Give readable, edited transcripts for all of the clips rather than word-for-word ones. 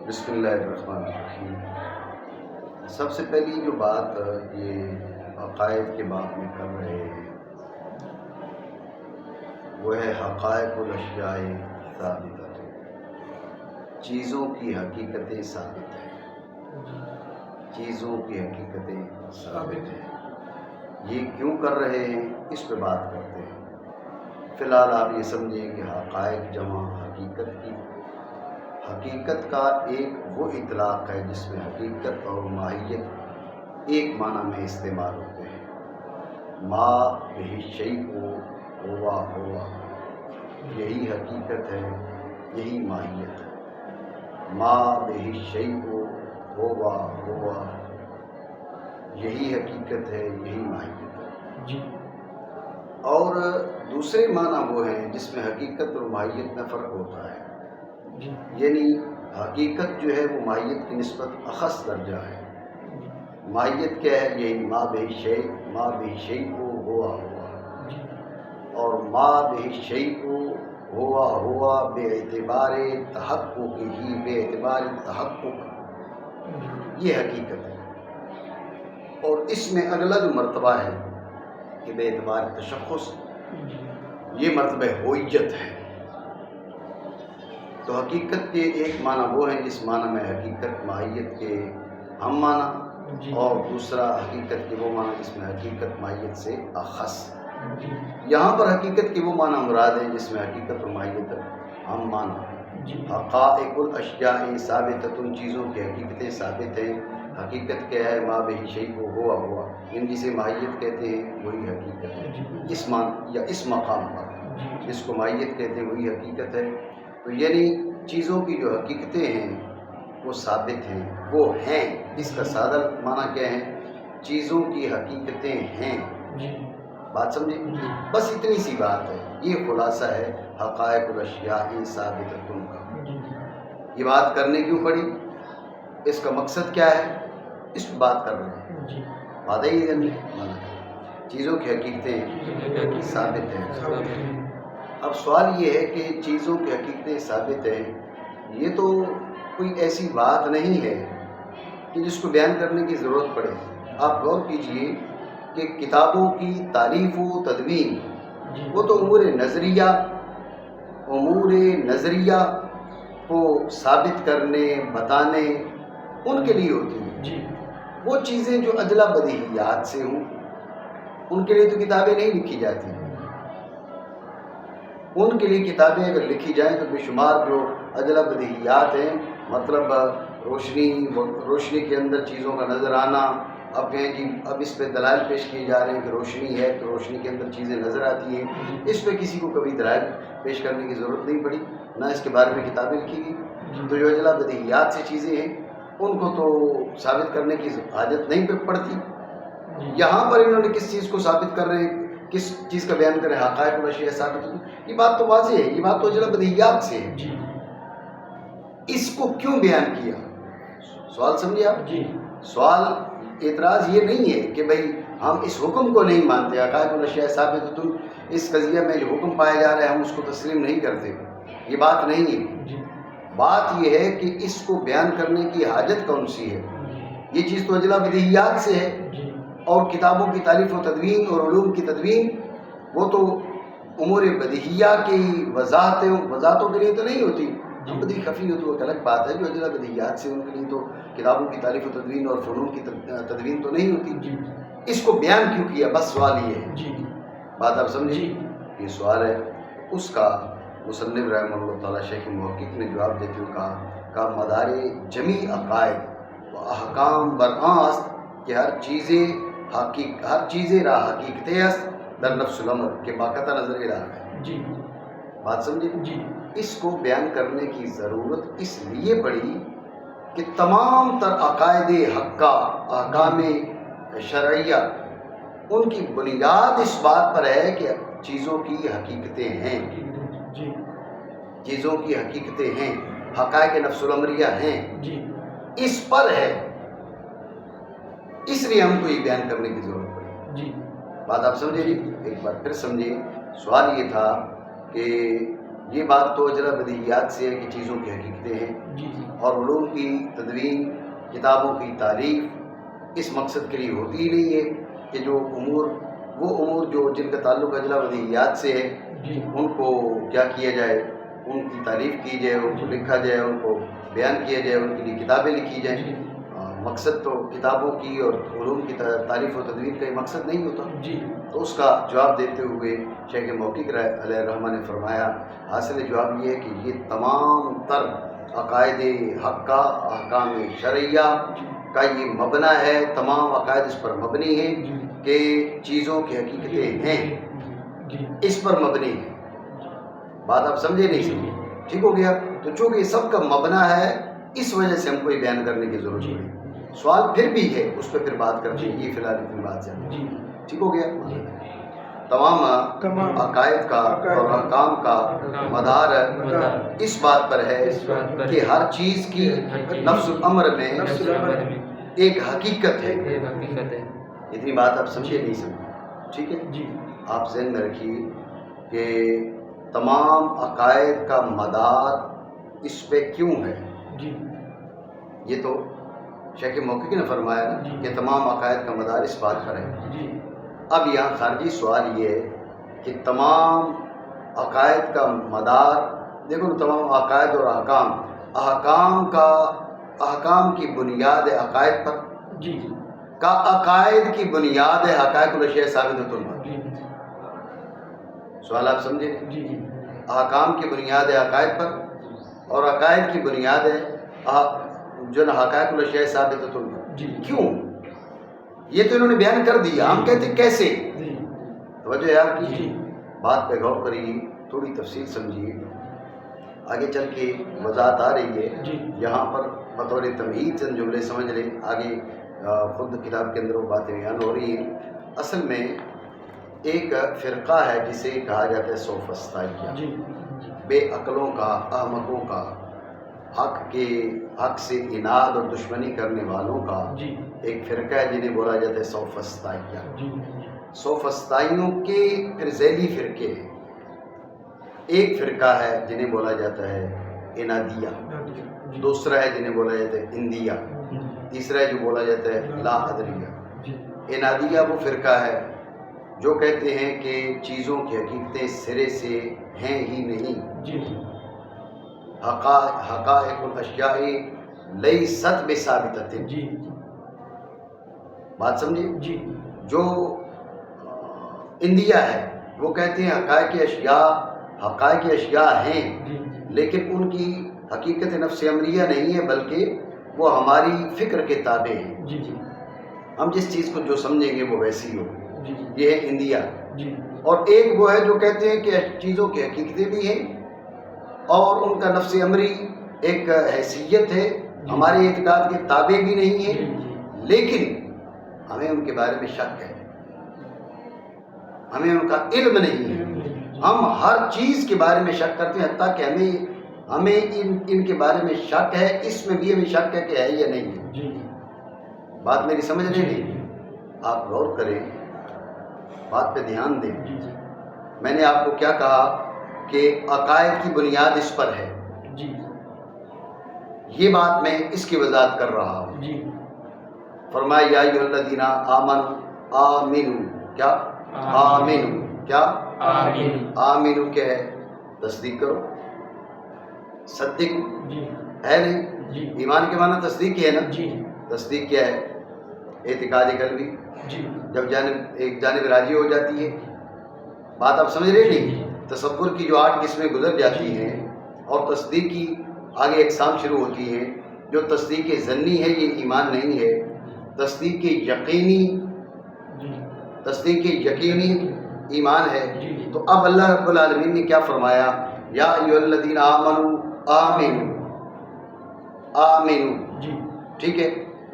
بسم اللہ الرحمن الرحیم۔ سب سے پہلی جو بات یہ عقائد کے باب میں کر رہے ہیں وہ ہے حقائق الاشیاء ثابتۃ، چیزوں کی حقیقتیں ثابت ہیں، چیزوں کی حقیقتیں ثابت ہیں۔ یہ کیوں کر رہے ہیں اس پہ بات کرتے ہیں۔ فی الحال آپ یہ سمجھیں کہ حقائق جمع حقیقت کی، حقیقت کا ایک وہ اطلاق ہے جس میں حقیقت اور ماہیت ایک معنی میں استعمال ہوتے ہیں۔ ما بہ شیء ہوا ہوا، یہی حقیقت ہے، یہی ماہیت ہے۔ ما بہ شیء ہوا ہوا، یہی حقیقت ہے، یہی ماہیت ہے جی۔ اور دوسرے معنی وہ ہیں جس میں حقیقت اور ماہیت میں فرق ہوتا ہے، یعنی حقیقت جو ہے وہ ماہیت کی نسبت اخص درجہ ہے۔ ماہیت کیا ہے؟ یہی ما بہ شیء، ما بہ شیء ہوا ہوا، اور ما بہ شیء ہوا ہوا بے اعتبار تحقق ہی، بے اعتبار تحقق، یہ حقیقت ہے۔ اور اس میں اگلا جو مرتبہ ہے کہ بے اعتبار تشخص، یہ مرتبہ ہوئیت ہے۔ تو حقیقت کے ایک معنی وہ ہیں جس معنی میں حقیقت ماہیت کے ہم معنی، اور دوسرا حقیقت کے وہ معنی جس میں حقیقت ماہیت سے اخص۔ یہاں پر حقیقت کے وہ معنی مراد ہیں جس میں حقیقت اور ماہیت ہم معنی۔ حقائق الاشیاء ثابتۃ، چیزوں کی حقیقتیں ثابت ہیں۔ حقیقت کیا ہے؟ ما بہ شیء ہوا ہوا، ان جسے ماہیت کہتے ہیں وہی حقیقت ہے۔ اس معنی یا اس مقام پر جس کو ماہیت کہتے ہیں وہی حقیقت ہے۔ تو یعنی چیزوں کی جو حقیقتیں ہیں وہ ثابت ہیں، وہ ہیں۔ اس کا سادہ معنی کیا ہے؟ چیزوں کی حقیقتیں ہیں۔ بات سمجھیں؟ بس اتنی سی بات ہے، یہ خلاصہ ہے حقائق الاشیاء ثابتۃ کا۔ یہ بات کرنے کیوں پڑی؟ اس کا مقصد کیا ہے؟ اس پہ بات کر رہے ہیں۔ بات ہے یہ چیزوں کی حقیقتیں ثابت ہیں۔ اب سوال یہ ہے کہ چیزوں کی حقیقتیں ثابت ہیں، یہ تو کوئی ایسی بات نہیں ہے کہ جس کو بیان کرنے کی ضرورت پڑے۔ آپ غور کیجئے کہ کتابوں کی تالیف و تدوین وہ تو امور نظریہ کو ثابت کرنے، بتانے، ان کے لیے ہوتی ہیں۔ وہ چیزیں جو اجلا بدیہیات سے ہوں ان کے لیے تو کتابیں نہیں لکھی جاتی۔ ان کے لیے کتابیں اگر لکھی جائیں تو بے شمار جو اجلا بدیہیات ہیں، مطلب روشنی کے اندر چیزوں کا نظر آنا، اب کہیں جی اب اس پہ دلائل پیش کیے جا رہے ہیں کہ روشنی ہے تو روشنی کے اندر چیزیں نظر آتی ہیں، اس پہ کسی کو کبھی دلائل پیش کرنے کی ضرورت نہیں پڑی، نہ اس کے بارے میں کتابیں لکھی گئی۔ تو جو اجلا بدیہیات سے چیزیں ہیں ان کو تو ثابت کرنے کی حاجت نہیں پڑتی۔ یہاں پر انہوں نے کس چیز کو ثابت کر رہے ہیں، کس چیز کا بیان کریں؟ حقائق الاشیاء ثابت، یہ بات تو واضح ہے، یہ بات تو اجلا بدیہیات سے ہے۔ اس کو کیوں بیان کیا؟ سوال سمجھے آپ؟ سوال اعتراض یہ نہیں ہے کہ بھئی ہم اس حکم کو نہیں مانتے، حقائق الاشیاء ثابت، اس قضیہ میں جو حکم پایا جا رہا ہے ہم اس کو تسلیم نہیں کرتے، یہ بات نہیں ہے۔ بات یہ ہے کہ اس کو بیان کرنے کی حاجت کون سی ہے؟ یہ چیز تو اجلا بدیہیات سے ہے، اور کتابوں کی تالیف و تدوین اور علوم کی تدوین وہ تو امور بدیہیہ کی وضاحتوں کے لیے تو نہیں ہوتی۔ بدیہی خفی ہو تو ایک الگ بات ہے، جو اجلا بدیہیات سے ان کے لیے تو کتابوں کی تالیف و تدوین اور فنون کی تدوین تو نہیں ہوتی۔ اس کو بیان کیوں کیا؟ بس سوال یہ ہے۔ بات آپ سمجھیں؟ یہ سوال ہے، اس کا مصنف رحمہ اللہ تعالیٰ شیخ محقق نے جواب دیتے ہوئے کہا مدار جمیع عقائد و احکام برآست کہ ہر چیز را حقیقت است در نفس الامر کے باقاعدہ نظر رہا ہے۔ بات سمجھے؟ اس کو بیان کرنے کی ضرورت اس لیے پڑی کہ تمام تر عقائد حقہ، احکام شرعیہ، ان کی بنیاد اس بات پر ہے کہ چیزوں کی حقیقتیں ہیں، چیزوں کی حقیقتیں ہیں، حقائق نفس الامریہ ہیں، اس پر ہے، اس لیے ہم کو یہ بیان کرنے کی ضرورت پڑی۔ بات آپ سمجھے جی؟ ایک بار پھر سمجھے، سوال یہ تھا کہ یہ بات تو اجلا بدیہیات سے ہے کہ چیزوں کی حقیقتیں ہیں، اور علوم کی تدوین، کتابوں کی تالیف اس مقصد کے لیے ہوتی ہی نہیں ہے کہ جو امور جو جن کا تعلق اجلا بدیہیات سے ہے ان کو کیا کیا جائے، ان کی تعریف کی جائے، ان کو لکھا جائے، ان کو بیان کیا جائے، ان کے لیے کتابیں لکھی جائیں۔ مقصد تو کتابوں کی اور علوم کی تعریف و تدوین کا یہ مقصد نہیں ہوتا۔ تو اس کا جواب دیتے ہوئے شیخ موقق علیہ الرحمہ نے فرمایا، حاصل جواب یہ ہے کہ یہ تمام تر عقائد حق کا، احکام شرعیہ کا یہ مبنی ہے، تمام عقائد اس پر مبنی ہیں کہ چیزوں کی حقیقتیں ہیں، اس پر مبنی ہے۔ بات آپ سمجھے نہیں سمجھے؟ ٹھیک ہو گیا؟ تو چونکہ یہ سب کا مبنی ہے اس وجہ سے ہم کو یہ بیان کرنے کی ضرورت نہیں۔ سوال پھر بھی ہے، اس پہ پھر بات کرتے ہیں، یہ فی الحال اتنی بات چاہتے ہیں۔ ٹھیک ہو گیا؟ تمام عقائد کا اور احکام کا مدار اس بات پر ہے کہ ہر چیز کی نفس الامر میں ایک حقیقت ہے۔ اتنی بات آپ سمجھے نہیں سمجھے؟ ٹھیک ہے؟ آپ ذہن میں رکھیے کہ تمام عقائد کا مدار اس پہ کیوں ہے؟ یہ تو شیخ موقق نے فرمایا نا کہ تمام عقائد کا مدار اس بات پر ہے۔ اب یہاں خارجی سوال یہ ہے کہ تمام عقائد کا مدار، دیکھو تمام عقائد اور احکام کی بنیاد عقائد پر کا، عقائد کی بنیاد ہے حقائق الاشیاء ثابتۃ البتہ۔ سوال آپ سمجھے؟ احکام کی بنیاد ہے عقائد پر، اور عقائد کی بنیاد ہے جو حقائق الاشیاء ثابتۃ البتہ۔ کیوں؟ یہ تو انہوں نے بیان کر دیا، ہم کہتے ہیں کیسے؟ توجہ ہے آپ کی، بات پہ غور کریے، تھوڑی تفصیل سمجھیے، آگے چل کے وضاحت آ رہی ہے۔ یہاں پر بطور تمہید چند جملے سمجھ لیں، آگے خود کتاب کے اندر وہ باتیں بیان ہو رہی ہیں۔ اصل میں ایک فرقہ ہے جسے کہا جاتا ہے سوفسطائیہ، بے عقلوں کا، احمقوں کا، حق سے اناد اور دشمنی کرنے والوں کا ایک فرقہ ہے جنہیں بولا جاتا ہے سوفسطائیہ۔ سوفسطائیوں کے پھر ذیلی فرقے ہیں۔ ایک فرقہ ہے جنہیں بولا جاتا ہے انادیہ، دوسرا ہے جنہیں بولا جاتا ہے اندیہ، تیسرا ہے جو بولا جاتا ہے لا ادریہ۔ انادیہ وہ فرقہ ہے جو کہتے ہیں کہ چیزوں کی حقیقتیں سرے سے ہیں ہی نہیں، حقائق الاشیاء لیست بثابتۃ۔ بات سمجھے؟ جو اندیہ ہے وہ کہتے ہیں حقائق اشیاء ہیں، لیکن ان کی حقیقت نفس امریہ نہیں ہے، بلکہ وہ ہماری فکر کے تابع ہیں۔ ہم جس چیز کو جو سمجھیں گے وہ ویسی ہو، یہ ہے اندیہ۔ اور ایک وہ ہے جو کہتے ہیں کہ چیزوں کی حقیقتیں بھی ہیں اور ان کا نفس امری ایک حیثیت ہے، ہمارے اعتقاد کے تابع بھی نہیں ہے، لیکن ہمیں ان کے بارے میں شک ہے، ہمیں ان کا علم نہیں ہے۔ ہم ہر چیز کے بارے میں شک کرتے ہیں، حتیٰ کہ ہمیں ان کے بارے میں شک ہے، اس میں بھی ہمیں شک ہے کہ ہے یا نہیں ہے۔ بات میری سمجھ نہیں؟ آپ غور کریں، بات پہ دھیان دیں۔ میں نے آپ کو کیا کہا کہ عقائد کی بنیاد اس پر ہے، یہ بات میں اس کی وضاحت کر رہا ہوں۔ فرمایا یا ایھا الذین آمنوا آمنوا، کیا آمنوا، کیا آمنوا کیا ہے؟ تصدیق کرو، صدق ہے نہیں؟ ایمان کے معنی تصدیق ہی ہے نا؟ تصدیق کیا ہے؟ اعتقاد قلبی، جب ایک جانب راضی ہو جاتی ہے۔ بات آپ سمجھ رہے نہیں؟ تصور کی جو 8 قسمیں گزر جاتی ہیں اور تصدیق کی آگے اقسام شروع ہوتی ہیں۔ جو تصدیق ظنی ہے یہ ایمان نہیں ہے، تصدیق یقینی ایمان ہے۔ تو اب اللہ رب العالمین نے کیا فرمایا؟ یا ایھا الذین آمنوا آمنوا، ٹھیک ہے؟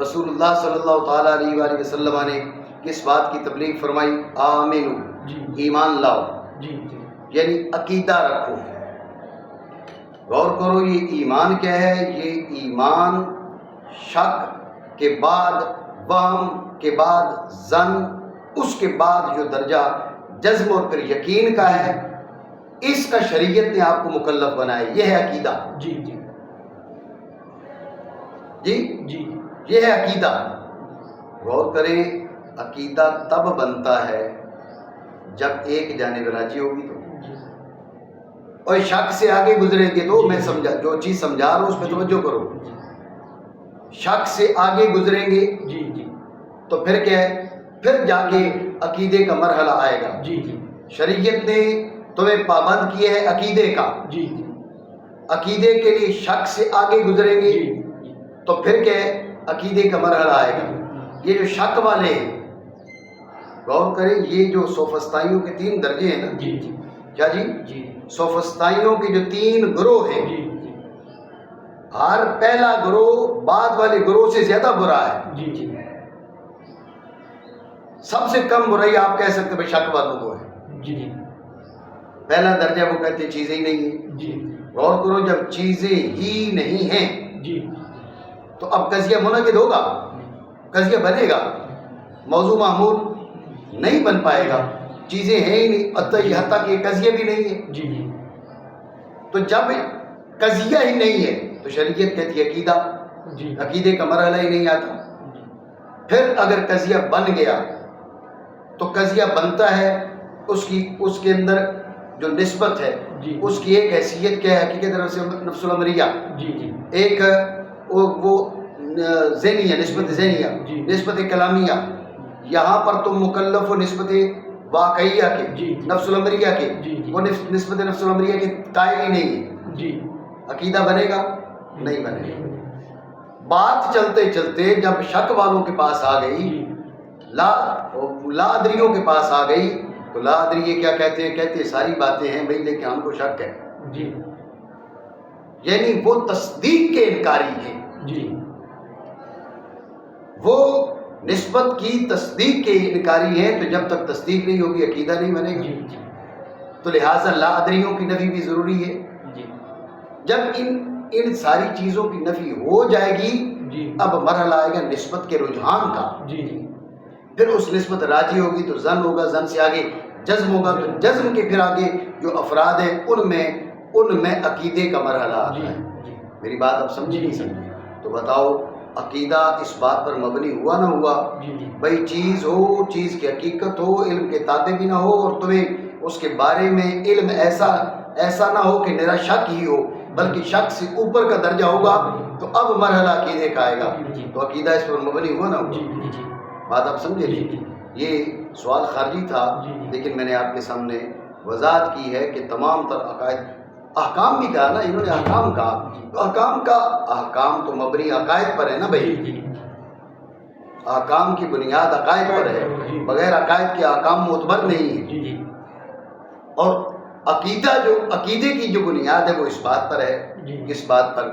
رسول اللہ صلی اللہ تعالیٰ علیہ وآلہ وسلم نے کس بات کی تبلیغ فرمائی؟ آمنوا، ایمان لاؤ، یعنی عقیدہ رکھو۔ غور کرو، یہ ایمان کیا ہے؟ یہ ایمان شک کے بعد وہم کے بعد ظن، اس کے بعد جو درجہ جزم اور پھر یقین کا ہے، اس کا شریعت نے آپ کو مکلف بنایا. یہ ہے عقیدہ. جی جی جی جی یہ ہے عقیدہ. غور کریں، عقیدہ تب بنتا ہے جب ایک جانب راضی ہوگی تو، اور شک سے آگے گزرے گے تو. میں سمجھا جو چیز سمجھا رہا ہوں اس پہ توجہ کرو. شک سے آگے گزریں گے جی جی تو پھر کیا ہے، پھر جا کے عقیدے کا مرحلہ آئے گا. جی جی شریعت نے تمہیں پابند کیا ہے عقیدے کا. جی جی عقیدے کے لیے شک سے آگے گزریں گے جی تو پھر کیا ہے، عقیدے کا مرحلہ آئے گا. یہ جو شک والے ہیں، غور کریں، یہ جو سوفسطائیوں کے 3 درجے ہیں نا. جی جی کیا جی؟ جی سوفسطائیوں کے جو 3 گروہ ہیں، جی جی ہر پہلا گروہ بعد والے گروہ سے زیادہ برا ہے. جی جی سب سے کم برائی آپ کہہ سکتے ہیں شک والوں کو ہے. جی جی پہلا درجہ وہ کہتے ہیں چیزیں ہی نہیں ہیں. جی غور کرو، جب چیزیں ہی نہیں ہیں جی تو اب قضیہ منعقد ہوگا، قضیہ بنے گا، موضوع معمول نہیں بن پائے گا. چیزیں ہیں ہی نہیں، حتیٰ کہ قضیہ بھی نہیں ہے. جی جی تو جب قضیہ ہی نہیں ہے تو شریعت کہتی ہے عقیدہ. جی عقیدے کا مرحلہ ہی نہیں آتا. پھر اگر قضیہ بن گیا تو قضیہ بنتا ہے، اس کے اندر جو نسبت ہے جی اس کی ایک حیثیت کیا ہے، حقیقت نفس الامریہ. جی جی ایک وہ ذہنیہ، نسبت ذہنیہ، جی نسبت کلامیہ. یہاں پر تم مکلف ہو نسبت واقعیہ کے، جی نفس الامریہ کے. جی جی وہ نسبت نفس الامریہ کے قائل ہی نہیں ہے. جی عقیدہ بنے گا؟ نہیں بنے گا. بات چلتے چلتے جب شک والوں کے پاس آ گئی، لا ادریوں کے پاس آ گئی، تو لا ادری کیا کہتے ہیں؟ کہتے ہیں ساری باتیں ہیں بھائی لیکن ہم کو شک ہے. جی یعنی وہ تصدیق کے انکاری ہیں. جی وہ نسبت کی تصدیق کے انکاری ہیں. تو جب تک تصدیق نہیں ہوگی عقیدہ نہیں بنے گا. جی جی تو لہٰذا لا ادریوں کی نفی بھی ضروری ہے. جی جب ان ساری چیزوں کی نفی ہو جائے گی، جی اب مرحلہ آئے گا نسبت کے رجحان کا. جی جی پھر اس نسبت راضی ہوگی تو زن ہوگا، زن سے آگے جزم ہوگا، تو جزم کے پھر آگے جو افراد ہیں ان میں عقیدے کا مرحلہ آتا ہے. میری بات اب سمجھی نہیں سمجھی؟ تو بتاؤ، عقیدہ اس بات پر مبنی ہوا نہ ہوا؟ بھائی چیز ہو، چیز کی حقیقت ہو، علم کے تابع بھی نہ ہو، اور تمہیں اس کے بارے میں علم ایسا نہ ہو کہ میرا شک ہی ہو، بلکہ شک سے اوپر کا درجہ ہوگا، تو اب مرحلہ عقیدے کا آئے گا. تو عقیدہ اس پر مبنی ہوا نہ ہوا؟ بات آپ سمجھے؟ یہ سوال خارجی تھا، لیکن میں نے آپ کے سامنے وضاحت کی ہے کہ تمام تر عقائد، احکام بھی کہا نا انہوں نے، احکام کہا، تو احکام تو مبنی عقائد پر ہے نا بھائی. احکام کی بنیاد عقائد پر ہے، بغیر عقائد کے احکام معتبر نہیں ہے. اور عقیدے کی جو بنیاد ہے وہ اس بات پر ہے، اس بات پر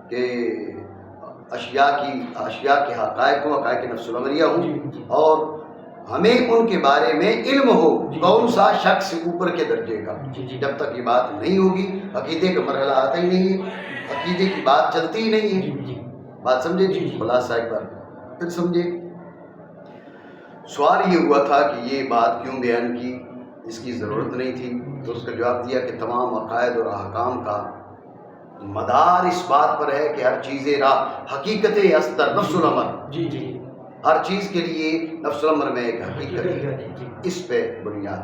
کہ اشیاء کے حقائق ہوں، حقائق نفس الامریہ ہوں، اور ہمیں ان کے بارے میں علم ہو، کون سا شک سے اوپر کے درجے کا. جب تک یہ بات نہیں ہوگی عقیدے کا مرحلہ آتا ہی نہیں ہے، عقیدے کی بات چلتی ہی نہیں ہے. بات سمجھے جی؟ خلاصہ ایک بار پھر سمجھے. سوال یہ ہوا تھا کہ یہ بات کیوں بیان کی، اس کی ضرورت نہیں تھی. تو اس کا جواب دیا کہ تمام عقائد اور احکام کا مدار اس بات پر ہے کہ ہر چیز حقیقت استر نفس الامر، ہر چیز کے لیے نفس الامر میں ایک حقیقت ہے، اس پہ بنیاد.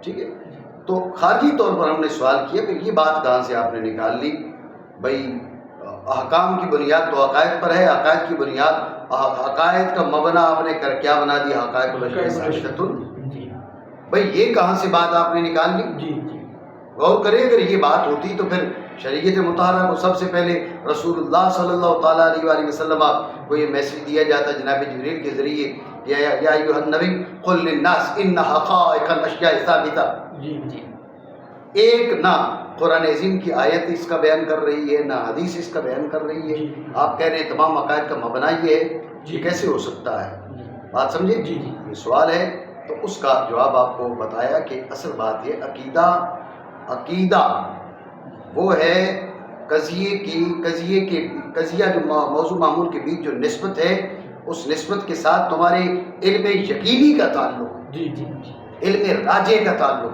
ٹھیک ہے. تو خارجی طور پر ہم نے سوال کیا کہ یہ بات کہاں سے آپ نے نکال لی؟ بھائی احکام کی بنیاد تو عقائد پر ہے، عقائد کی بنیاد، عقائد کا مبنا آپ نے کیا بنا دیا؟ حقائق الاشیاء ثابتۃ. بھائی یہ کہاں سے بات آپ نے نکال لی؟ غور کریں، اگر یہ بات ہوتی تو پھر شریعت مطہرہ کو سب سے پہلے رسول اللہ صلی اللہ تعالیٰ علیہ وآلہ وسلم کو یہ میسج دیا جاتا جناب جبریل کے ذریعے، یا ایھا النبی قل للناس ان حقائق الاشیاء ثابتہ. ایک نہ قرآن عظیم کی آیت اس کا بیان کر رہی ہے، نہ حدیث اس کا بیان کر رہی ہے. آپ کہہ رہے ہیں تمام عقائد کا مبنا یہ ہے، یہ کیسے ہو سکتا ہے؟ بات سمجھے؟ یہ سوال ہے. تو اس کا جواب آپ کو بتایا کہ اصل بات یہ عقیدہ وہ ہے قضیہ جو موضوع معمول کے بیچ جو نسبت ہے، اس نسبت کے ساتھ تمہارے علم یقینی کا تعلق، علم راجع کا تعلق.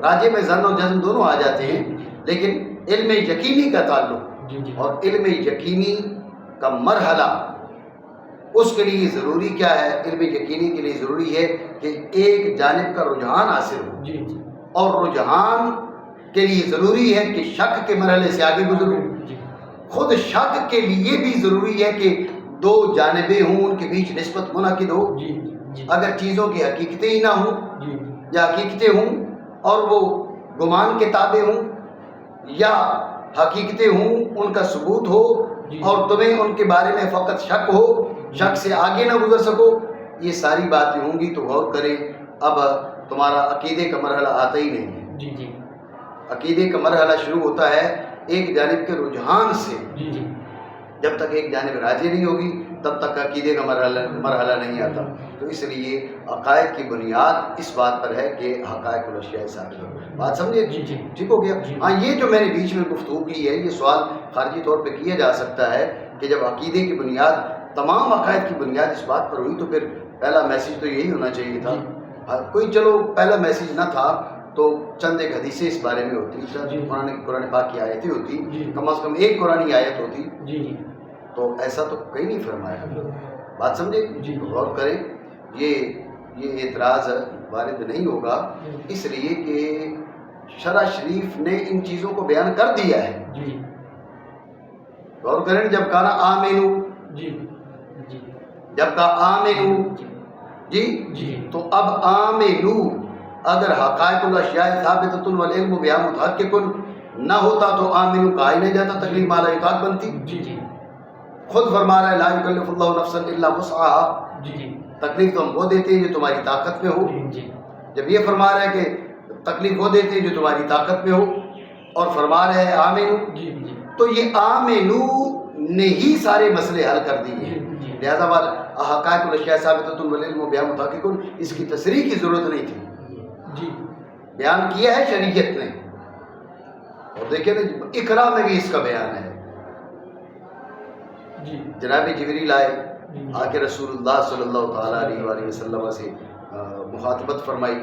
راجے میں ظن اور جزم دونوں آ جاتے ہیں، لیکن علم یقینی کا تعلق اور علم یقینی کا مرحلہ، اس کے لیے ضروری کیا ہے؟ علم یقینی کے لیے ضروری ہے کہ ایک جانب کا رجحان حاصل ہو، اور رجحان کے لیے ضروری ہے کہ شک کے مرحلے سے آگے گزرو۔ خود شک کے لیے بھی ضروری ہے کہ دو جانبیں ہوں، ان کے بیچ نسبت منعقد ہو۔ اگر چیزوں کی حقیقتیں ہی نہ ہوں یا حقیقتیں ہوں اور وہ گمان کے تابع ہوں، یا حقیقتیں ہوں ان کا ثبوت ہو اور تمہیں ان کے بارے میں فقط شک ہو، شک سے آگے نہ گزر سکو، یہ ساری باتیں ہوں گی تو غور کریں اب تمہارا عقیدے کا مرحلہ آتا ہی نہیں ہے۔ عقیدے کا مرحلہ شروع ہوتا ہے ایک جانب کے رجحان سے۔ جب تک ایک جانب راضی نہیں ہوگی تب تک عقیدے کا مرحلہ نہیں آتا۔ تو اس لیے عقائد کی بنیاد اس بات پر ہے کہ حقائق الاشیاء ثابت ہو۔ بات سمجھے؟ ٹھیک ہو گیا؟ ہاں، یہ جو میں نے بیچ میں گفتگو کی ہے، یہ سوال خارجی طور پہ کیا جا سکتا ہے کہ جب عقیدے کی بنیاد، تمام عقائد کی بنیاد اس بات پر ہوئی تو پھر پہلا میسیج تو یہی ہونا چاہیے تھا۔ کوئی چلو پہلا میسیج نہ تھا تو چند ایک حدیثیں اس بارے میں ہوتی، قرآن پاک کی آیتیں ہوتی، کم از کم ایک قرآنی آیت ہوتی، تو ایسا تو کہیں نہیں فرمایا۔ بات سمجھے؟ غور کریں، یہ اعتراض وارد نہیں ہوگا، اس لیے کہ شرع شریف نے ان چیزوں کو بیان کر دیا ہے۔ غور کریں، جب کہا نا آمنو، جب کہا آمنو تو اب آمنو اگر حقائق الاشیاء ثابتۃ والعلم بہا متحقق نہ ہوتا تو آمنو کہا ہی نہیں جاتا، تکلیف ما لا یطاق بنتی۔ خود فرما رہا ہے لا یکلف اللہ نفسا الا وسعها، تکلیف تو ہم وہ دیتے ہیں جو تمہاری طاقت میں ہو۔ جب یہ فرما رہا ہے کہ تکلیف وہ دیتے ہیں جو تمہاری طاقت میں ہو، اور فرما رہے ہیں آمنو، تو یہ آمنو نے ہی سارے مسئلے حل کر دیے ہیں۔ لہذا حقائق الاشیاء ثابتۃ والعلم بہا متحقق، اس کی تصریح کی ضرورت نہیں تھی، بیان کیا ہے شریعت نے۔ اور دیکھیں نا، اقرا میں بھی اس کا بیان ہے۔ جناب جبریل آئے، آ کے رسول اللہ صلی اللہ تعالیٰ علیہ وآلہ وسلم سے مخاطبت فرمائی۔